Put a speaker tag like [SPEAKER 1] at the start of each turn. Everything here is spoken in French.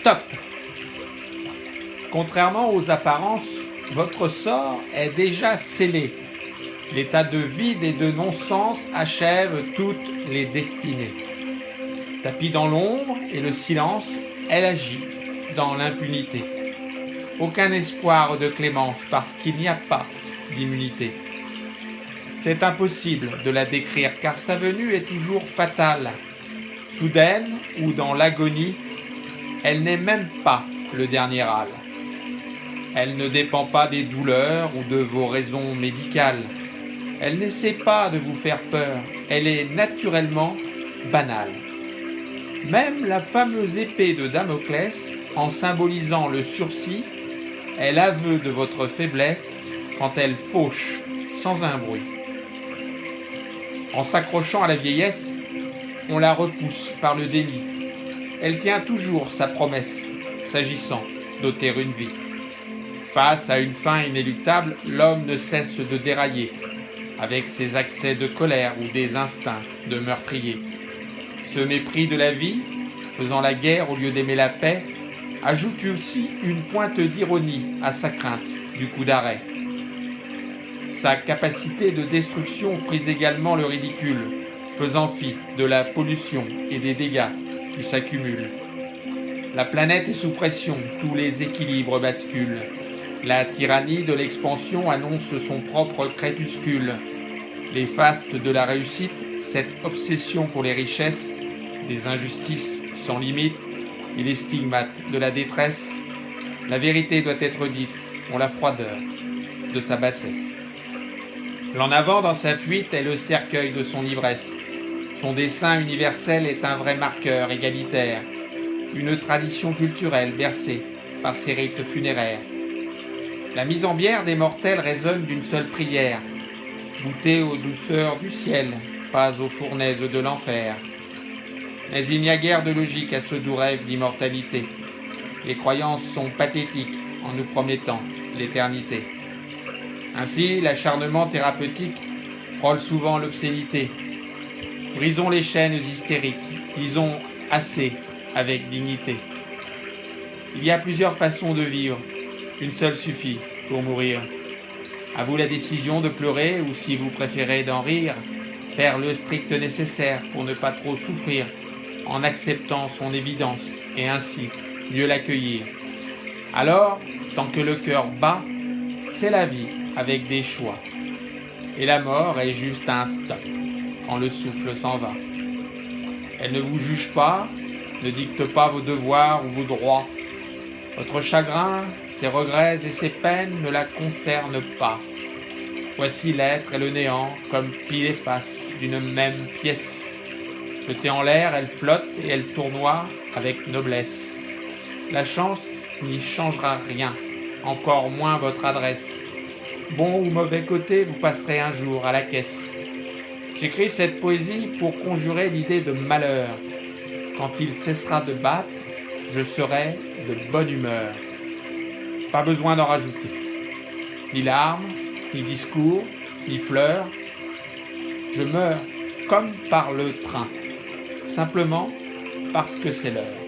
[SPEAKER 1] Stop! Contrairement aux apparences, votre sort est déjà scellé. L'état de vide et de non-sens achève toutes les destinées. Tapie dans l'ombre et le silence, elle agit dans l'impunité. Aucun espoir de clémence parce qu'il n'y a pas d'immunité. C'est impossible de la décrire car sa venue est toujours fatale. Soudaine ou dans l'agonie, elle n'est même pas le dernier râle. Elle ne dépend pas des douleurs ou de vos raisons médicales. Elle n'essaie pas de vous faire peur, elle est naturellement banale. Même la fameuse épée de Damoclès, en symbolisant le sursis, est l'aveu de votre faiblesse quand elle fauche sans un bruit. En s'accrochant à la vieillesse, on la repousse par le déni. Elle tient toujours sa promesse, s'agissant d'ôter une vie. Face à une fin inéluctable, l'homme ne cesse de dérailler, avec ses accès de colère ou des instincts de meurtrier. Ce mépris de la vie, faisant la guerre au lieu d'aimer la paix, ajoute aussi une pointe d'ironie à sa crainte du coup d'arrêt. Sa capacité de destruction frise également le ridicule, faisant fi de la pollution et des dégâts qui s'accumulent. La planète est sous pression, tous les équilibres basculent. La tyrannie de l'expansion annonce son propre crépuscule. Les fastes de la réussite, cette obsession pour les richesses, des injustices sans limite et les stigmates de la détresse, la vérité doit être dite pour la froideur de sa bassesse. L'en avant dans sa fuite est le cercueil de son ivresse. Son dessein universel est un vrai marqueur égalitaire, une tradition culturelle bercée par ses rites funéraires. La mise en bière des mortels résonne d'une seule prière, goûter aux douceurs du ciel, pas aux fournaises de l'enfer. Mais il n'y a guère de logique à ce doux rêve d'immortalité. Les croyances sont pathétiques en nous promettant l'éternité. Ainsi, l'acharnement thérapeutique frôle souvent l'obscénité. Brisons les chaînes hystériques, disons assez avec dignité. Il y a plusieurs façons de vivre, une seule suffit pour mourir. À vous la décision de pleurer ou, si vous préférez, d'en rire, faire le strict nécessaire pour ne pas trop souffrir en acceptant son évidence et ainsi mieux l'accueillir. Alors, tant que le cœur bat, c'est la vie avec des choix. Et la mort est juste un stop quand le souffle s'en va. Elle ne vous juge pas, ne dicte pas vos devoirs ou vos droits. Votre chagrin, ses regrets et ses peines ne la concernent pas. Voici l'être et le néant comme pile et face d'une même pièce. Jetée en l'air, elle flotte et elle tournoie avec noblesse. La chance n'y changera rien, encore moins votre adresse. Bon ou mauvais côté, vous passerez un jour à la caisse. J'écris cette poésie pour conjurer l'idée de malheur. Quand il cessera de battre, je serai de bonne humeur. Pas besoin d'en rajouter. Ni larmes, ni discours, ni fleurs. Je meurs comme par le train, simplement parce que c'est l'heure.